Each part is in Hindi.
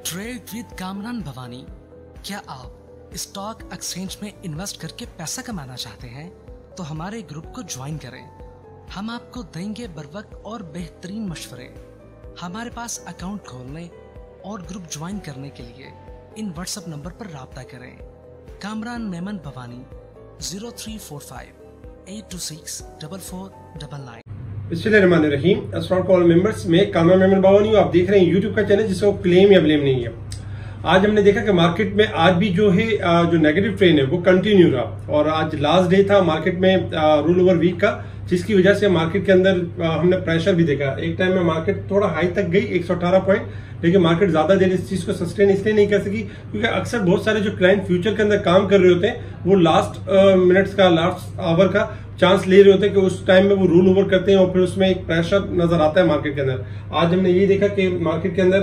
Trade with Kamran Bhavani. क्या आप स्टॉक एक्सचेंज में इन्वेस्ट करके पैसा कमाना चाहते हैं तो हमारे ग्रुप को ज्वाइन करें। हम आपको देंगे बरवक्त और बेहतरीन मशवरे। हमारे पास अकाउंट खोलने और ग्रुप ज्वाइन करने के लिए इन व्हाट्सएप नंबर पर राब्ता करें। कामरान मेमन भवानी 0345 826 4499। बिस्मिल्लाहिर्रहमानिर्रहीम। अस्सलाम वालेकुम मेंबर्स, मैं कामरान मेमन भवानी हूँ। आप देख रहे हैं यूट्यूब का चैनल जिसको क्लेम या ब्लेम नहीं है। आज हमने देखा कि मार्केट में आज भी जो है जो नेगेटिव ट्रेंड है वो कंटिन्यू रहा और आज लास्ट डे था मार्केट में रोल ओवर वीक का, जिसकी वजह से मार्केट के अंदर हमने प्रेशर भी देखा। एक टाइम में मार्केट थोड़ा हाई तक गई 118 पॉइंट, लेकिन मार्केट ज्यादा देर इस चीज को सस्टेन इसलिए नहीं कर सकी क्योंकि अक्सर बहुत सारे जो क्लाइंट फ्यूचर के अंदर काम कर रहे होते हैं वो लास्ट मिनट्स का, लास्ट आवर का चांस ले रहे होते हैं कि उस टाइम में वो रोल ओवर करते हैं और फिर उसमें एक प्रेशर नजर आता है मार्केट के अंदर। आज हमने ये देखा कि मार्केट के अंदर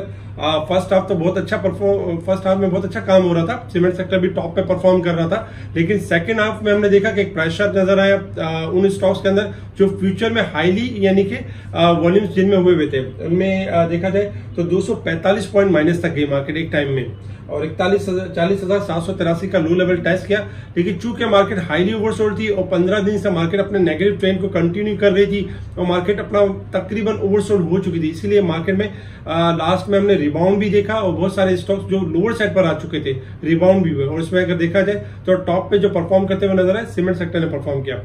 फर्स्ट हाफ तो बहुत अच्छा फर्स्ट हाफ में बहुत अच्छा काम हो रहा था, सीमेंट सेक्टर भी टॉप पे परफॉर्म कर रहा था, लेकिन सेकंड हाफ में हमने देखा कि एक प्रेशर नजर आया उन स्टॉक्स के अंदर जो फ्यूचर में हाईली यानी कि वॉल्यूम्स जिनमें हुए थे उनमें देखा जाए तो 245 पॉइंट माइनस तक गई मार्केट एक टाइम में और 40,783 का लो लेवल टेस्ट किया। लेकिन चूंकि मार्केट हाईली ओवरसोल्ड थी और 15 दिन से मार्केट अपने नेगेटिव ट्रेंड को कंटिन्यू कर रही थी और मार्केट अपना तकरीबन ओवरसोल्ड हो चुकी थी, इसीलिए मार्केट में लास्ट में हमने रिबाउंड भी देखा और बहुत सारे स्टॉक्स जो लोअर साइड पर आ चुके थे रिबाउंड भी हुए और इसमें अगर देखा जाए तो टॉप पे जो परफॉर्म करते हुए नजर आए सीमेंट सेक्टर ने परफॉर्म किया।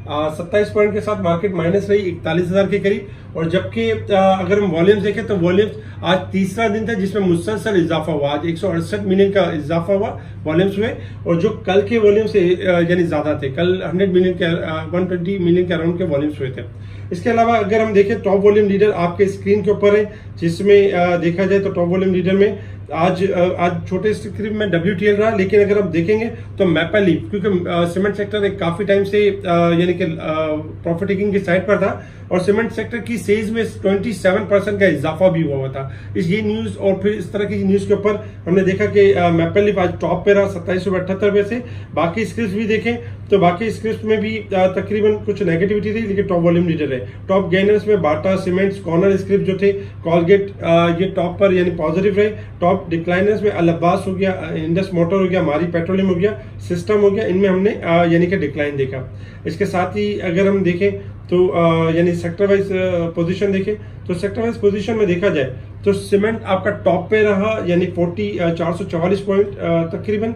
27 पॉइंट के साथ मार्केट माइनस रही 41,000 के करीब और जबकि अगर हम वॉल्यूम्स देखें तो वॉल्यूम्स आज तीसरा दिन था जिसमें मुसलसल इजाफा हुआ। आज 168 मिलियन का इजाफा हुआ वॉल्यूम्स में और जो कल के वॉल्यूम से यानी ज्यादा थे, कल 100 मिलियन के 120 मिलियन के अराउंड के वॉल्यूम्स हुए थे। इसके अलावा अगर हम देखें टॉप वॉल्यूम लीडर आपके स्क्रीन के ऊपर है, जिसमें देखा जाए तो टॉप वॉल्यूम लीडर में आज छोटे स्क्रीन में WTL रहा, लेकिन अगर आप देखेंगे तो मैपल लीफ क्योंकि सीमेंट सेक्टर एक काफी टाइम से यानी कि प्रॉफिट टेकिंग की साइड पर था और सीमेंट सेक्टर की सेल्स में 27% का इजाफा भी हुआ था। ये न्यूज और फिर इस तरह की न्यूज के ऊपर हमने देखा कि मैपल लीफ आज टॉप पे रहा 27.78 से। बाकी स्क्रिप्ट भी देखें तो बाकी स्क्रिप्ट में भी तकरीबन कुछ नेगेटिविटी थी, लेकिन टॉप वॉल्यूम लीडर है। टॉप गेनर्स में बाटा सीमेंट्स कॉर्नर स्क्रिप्ट जो थे कॉलगेट ये टॉप पर यानी पॉजिटिव रहे। टॉप डिक्लाइनर्स में अल अब्बास हो गया, इंडस मोटर हो गया, मारी पेट्रोलियम हो गया, सिस्टम हो गया, इनमें हमने यानी कि डिक्लाइन देखा। इसके साथ ही अगर हम देखें तो यानी सेक्टर वाइज पोजीशन देखें तो सेक्टर वाइज पोजीशन में देखा जाए तो सीमेंट आपका टॉप पे रहा यानी 444 पॉइंट तकरीबन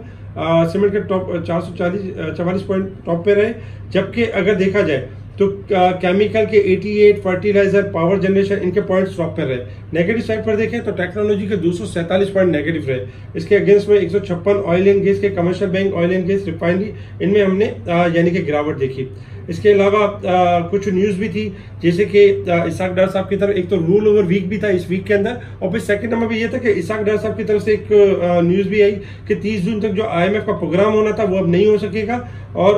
सीमेंट के टॉप 444 पॉइंट टॉप पे रहे। जबकि अगर देखा जाए तो केमिकल के 88, फर्टिलाइजर, पावर जनरेशन इनके पॉइंट्स टॉप पर रहे। नेगेटिव साइड पर देखें तो टेक्नोलॉजी के 247 पॉइंट नेगेटिव रहे। इसके अगेंस्ट में 156 ऑयल एंड गैस के, commercial bank, oil and gas, refinery, इनमें हमने यानी कि गिरावट देखी। इसके अलावा कुछ न्यूज भी थी जैसे कि इसाक डार साहब की तरफ एक तो रोल ओवर वीक भी था इस वीक के अंदर और फिर सेकंड नंबर भी ये था कि इसाक डार साहब की तरफ से एक न्यूज भी आई कि 30 जून तक जो IMF का प्रोग्राम होना था वो अब नहीं हो सकेगा और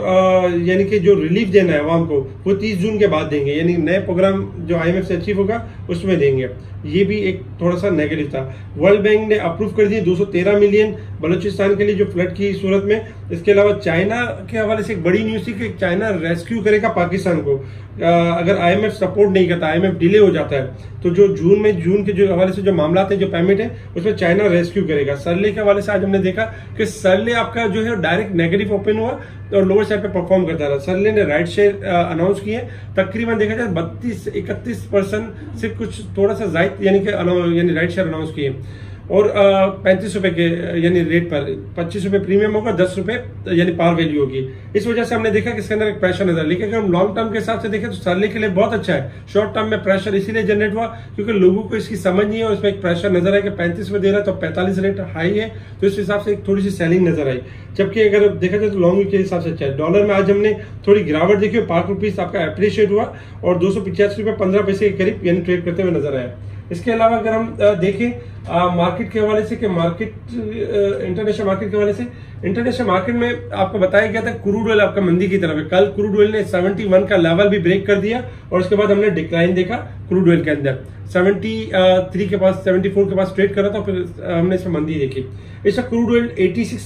यानी कि जो रिलीफ देना है अवाम को वो 30 जून के बाद देंगे, यानी नए प्रोग्राम जो IMF से अचीव होगा उसमें देंगे। ये भी एक थोड़ा सा नेगेटिव था। वर्ल्ड बैंक ने अप्रूव कर दिए 213 मिलियन बलूचिस्तान के लिए जो फ्लड की सूरत में। इसके अलावा चाइना के हवाले से एक बड़ी न्यूज थी कि चाइना रेस्क्यू करेगा पाकिस्तान को अगर IMF सपोर्ट नहीं करता, IMF डिले हो जाता है तो जो जून के जो हवाले से जो मामला है, जो पेमेंट है उसमें चाइना रेस्क्यू करेगा। सरले के हवाले से आज हमने देखा कि सरले आपका जो है डायरेक्ट नेगेटिव ओपन हुआ और लोअर साइड पे परफॉर्म करता रहा। सरले ने राइट शेयर अनाउंस किए, तकरीबन देखा जाए 32-31% से कुछ थोड़ा सा जायद यानी राइट शेयर अनाउंस किए और 35 रुपए के यानी रेट पर 25 रुपए प्रीमियम होगा, 10 रुपए यानी पार वैल्यू होगी। इस वजह से हमने देखा कि इसके अंदर एक प्रेशर नजर, लेकिन अगर हम लॉन्ग टर्म के हिसाब से देखें तो सरले के लिए बहुत अच्छा है। शॉर्ट टर्म में प्रेशर इसीलिए जनरेट हुआ क्योंकि लोगों को इसकी समझ नहीं है और इसमें एक प्रेशर नजर आया कि 35 रुपए दे रहा है तो 45 रेट हाई है, तो इस हिसाब से एक थोड़ी सी सेलिंग नजर आई। जबकि अगर देखा जाए तो लॉन्ग के हिसाब से अच्छा है। डॉलर में आज हमने थोड़ी गिरावट देखी, 5 रुपीज आपका अप्रिशिएट हुआ और 285 रुपए 15 पैसे के करीब यानी ट्रेड करते हुए नजर आया। इसके अलावा अगर हम देखें मार्केट के हवाले से कि इंटरनेशनल मार्केट के हवाले से, इंटरनेशनल मार्केट में आपको बताया गया था क्रूड ऑयल आपका मंदी की तरफ है। कल क्रूड ऑयल ने 71 का लेवल भी ब्रेक कर दिया और उसके बाद हमने डिक्लाइन देखा क्रूड ऑयल के अंदर 73 के पास 74 के पास ट्रेड करा था, फिर हमने इसमें मंदी देखी। इसका क्रूड ऑयल 86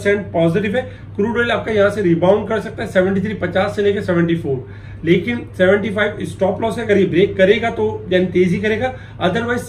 सेंट पॉजिटिव है। क्रूड ऑयल आपका यहाँ से रिबाउंड कर सकता है 73.50 से लेकर 74, लेकिन 75 स्टॉप लॉस है। अगर ये ब्रेक करेगा तो यानी तेजी करेगा, अदरवाइज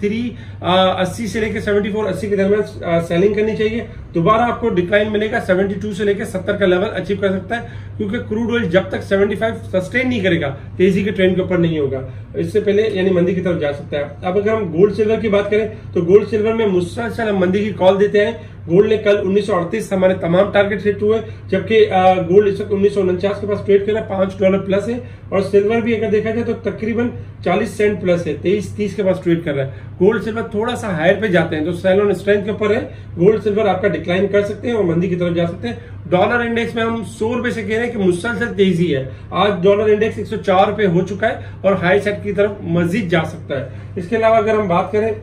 80 से लेकर 74-80 के दरमियान सेलिंग करनी चाहिए। दोबारा आपको डिक्लाइन मिलेगा 72 से लेकर 70 का लेवल अचीव कर सकता है, क्योंकि क्रूड ऑयल जब तक 75 सस्टेन नहीं करेगा तेजी के ट्रेंड के ऊपर नहीं होगा, इससे पहले यानी मंदी की तरफ जा सकता है। अब अगर हम गोल्ड सिल्वर की बात करें तो गोल्ड सिल्वर में मुसलसल हम मंदी की कॉल देते हैं। गोल्ड ने कल 1938 हमारे तमाम टारगेट हिट हुए, जबकि गोल्ड इस वक्त 1949 के पास ट्रेड कर रहा है, $5 प्लस है। और सिल्वर भी अगर देखा जाए तो तकरीबन 40 सेंट प्लस है, 23-30 के पास ट्रेड कर रहा है। गोल्ड सिल्वर थोड़ा सा हायर पे जाते हैं, तो सेल ऑन स्ट्रेंथ के ऊपर है। गोल्ड सिल्वर आपका डिक्लाइन कर सकते हैं और मंदी की तरफ जा सकते हैं। डॉलर इंडेक्स में हम 100 रुपए से कह रहे हैं कि मुसलसल तेजी है। आज डॉलर इंडेक्स 104 रुपए हो चुका है और हाई सेट की तरफ मजीद जा सकता है। इसके अलावा अगर हम बात करें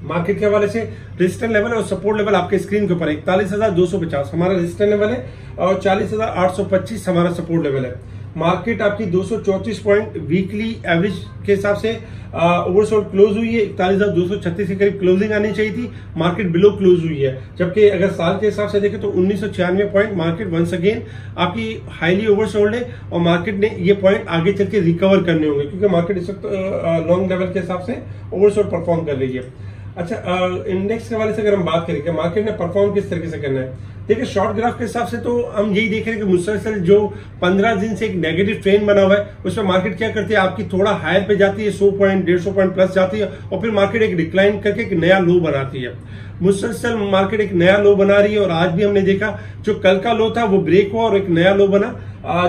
मार्केट के हवाले से, रेजिस्टेंस लेवल और सपोर्ट लेवल आपके स्क्रीन के ऊपर 41,250 हमारा रेजिस्टेंस लेवल है और 40,825 हमारा सपोर्ट लेवल है। मार्केट आपकी 234 पॉइंट वीकली एवरेज के हिसाब से ओवरसोल्ड क्लोज हुई है। 41,236 के करीब क्लोजिंग आनी चाहिए थी, मार्केट बिलो क्लोज हुई है। जबकि अगर साल के हिसाब से देखें तो 1996 पॉइंट मार्केट वंस अगेन आपकी हाईली ओवरसोल्ड है और मार्केट ने ये पॉइंट आगे चल के रिकवर करने होंगे, क्योंकि मार्केट इस वक्त लॉन्ग लेवल के हिसाब से ओवरसोल्ड परफॉर्म कर रही है। अच्छा, इंडेक्स के हवाले से अगर हम बात करें कि मार्केट ने परफॉर्म किस तरीके से करना है, देखिए शॉर्ट ग्राफ के हिसाब से तो हम यही देख रहे हैं कि मुसलसल जो 15 दिन से एक नेगेटिव ट्रेंड बना हुआ है, उसमें मार्केट क्या करती है, आपकी थोड़ा हायर पे जाती है, 100 पॉइंट 150 पॉइंट प्लस जाती है और फिर मार्केट एक डिक्लाइन करके एक नया लो बनाती है। मुसलसल मार्केट एक नया लो बना रही है और आज भी हमने देखा जो कल का लो था वो ब्रेक हुआ और एक नया लो बना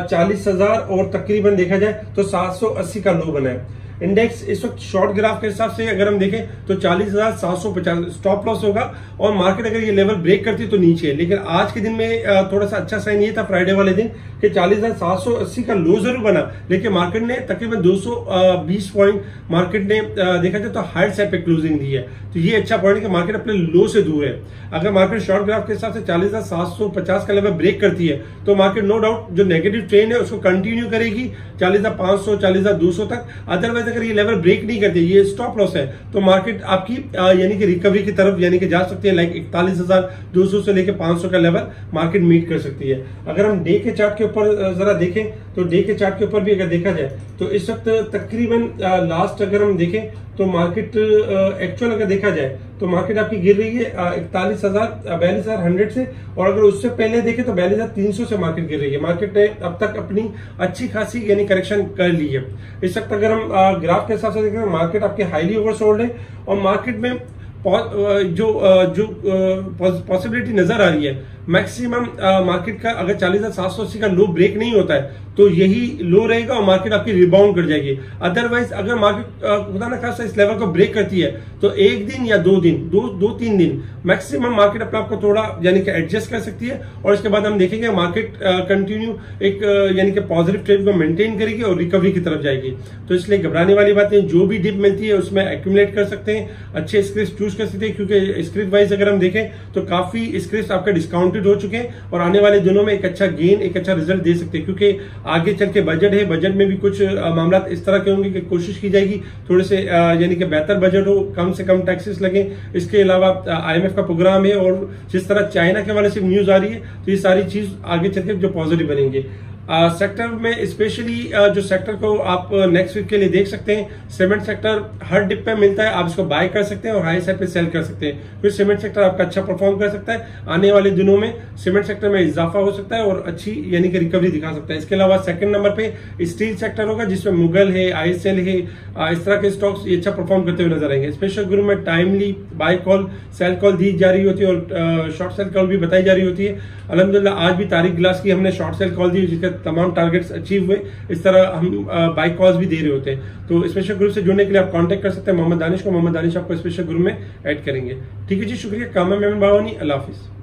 40,000 और तकरीबन देखा जाए तो 780 का लो बना है। इंडेक्स इस वक्त शॉर्ट ग्राफ के हिसाब से अगर हम देखें तो 40,750 स्टॉप लॉस होगा और मार्केट अगर ये लेवल ब्रेक करती तो नीचे है। लेकिन आज के दिन में थोड़ा सा अच्छा साइन ये था फ्राइडे वाले दिन कि 40,780 का लो जरूर बना, लेकिन मार्केट ने तकरीबन 220 पॉइंट मार्केट ने देखा जाए तो हायर साइड पे क्लोजिंग दी है। तो ये अच्छा पॉइंट है कि मार्केट अपने लो से दूर है। अगर मार्केट शॉर्ट ग्राफ के हिसाब से 40,750 का लेवल ब्रेक करती है तो मार्केट नो डाउट जो नेगेटिव ट्रेंड है उसको कंटिन्यू करेगी 40,500 40,200 तक। अदरवाइज अगर ये लेवल ब्रेक नहीं करती, ये स्टॉप लॉस है, तो मार्केट आपकी यानी कि रिकवरी की तरफ यानी कि जा सकती है। लाइक 41,200 से लेकर 500 का लेवल मार्केट मीट कर सकती है। अगर हम डे के चार्ट के ऊपर जरा देखें तो डे के चार्ट के ऊपर भी अगर देखा जाए तो इस वक्त तकरीबन लास्ट अगर हम देखें तो मार्केट एक्चुअल अगर देखा जाए तो मार्केट आपकी गिर रही है 42,100 से, और अगर उससे पहले देखें तो 42,300 से मार्केट गिर रही है। मार्केट ने अब तक अपनी अच्छी खासी यानी करेक्शन कर ली है। इस वक्त अगर हम ग्राफ के हिसाब से देखें तो मार्केट आपकी हाईली ओवरसोल्ड है और मार्केट में जो पॉसिबिलिटी नजर आ रही है मैक्सिमम मार्केट का अगर 40,780 का लो ब्रेक नहीं होता है तो यही लो रहेगा और मार्केट आपकी रिबाउंड कर जाएगी। अदरवाइज अगर मार्केट खुदा ना खासा इस लेवल को ब्रेक करती है तो एक दिन या 2 दिन 2-3 दिन मैक्सिमम मार्केट अपने आप को थोड़ा यानी कि एडजस्ट कर सकती है और इसके बाद हम देखेंगे मार्केट कंटिन्यू एक यानी कि पॉजिटिव ट्रेंड को मेंटेन करेगी और रिकवरी की तरफ जाएगी। तो इसलिए घबराने वाली बातें, जो भी डिप मिलती है उसमें एक्यूमुलेट कर सकते हैं, अच्छे स्क्रिप्ट चूज कर सकते हैं, क्योंकि स्क्रिप्ट वाइज अगर हम देखें तो काफी स्क्रिप्ट आपके डिस्काउंटेड हो चुके हैं और आने वाले दिनों में एक अच्छा गेन एक अच्छा रिजल्ट दे सकते हैं, क्योंकि आगे चल के बजट है, बजट में भी कुछ मामला इस तरह के होंगे कि कोशिश की जाएगी थोड़े से यानी कि बेहतर बजट हो, कम से कम टैक्सेस लगे। इसके अलावा IMF का प्रोग्राम है और जिस तरह चाइना के वाले से न्यूज आ रही है तो ये सारी चीज आगे चल के जो पॉजिटिव बनेंगे। सेक्टर में स्पेशली जो सेक्टर को आप नेक्स्ट वीक के लिए देख सकते हैं, सीमेंट सेक्टर हर डिप पे मिलता है, आप इसको बाय कर सकते हैं और हाई साइड पे सेल कर सकते हैं। फिर सीमेंट सेक्टर आपका अच्छा परफॉर्म कर सकता है, आने वाले दिनों में सीमेंट सेक्टर में इजाफा हो सकता है और अच्छी यानी कि रिकवरी दिखा सकता है। इसके अलावा सेकंड नंबर पे स्टील सेक्टर होगा जिसमें मुगल है, ISL है, इस तरह के स्टॉक्स ये अच्छा परफॉर्म करते हुए नजर आएंगे। स्पेशल ग्रुप में timely by call sell call दी जा रही होती है और शॉर्ट सेल कॉल भी बताई जा रही होती है। अल्हम्दुलिल्लाह आज भी तारिक ग्लास की हमने शॉर्ट सेल कॉल दी जिसके तमाम टारगेट्स अचीव हुए। इस तरह हम बाय कॉल्स भी दे रहे होते हैं। तो स्पेशल ग्रुप से जुड़ने के लिए आप कांटेक्ट कर सकते हैं मोहम्मद दानिश को, मोहम्मद दानिश आपको स्पेशल ग्रुप में ऐड करेंगे। ठीक है जी, शुक्रिया। कामा मेमन बावानी, अल्लाह हाफिज।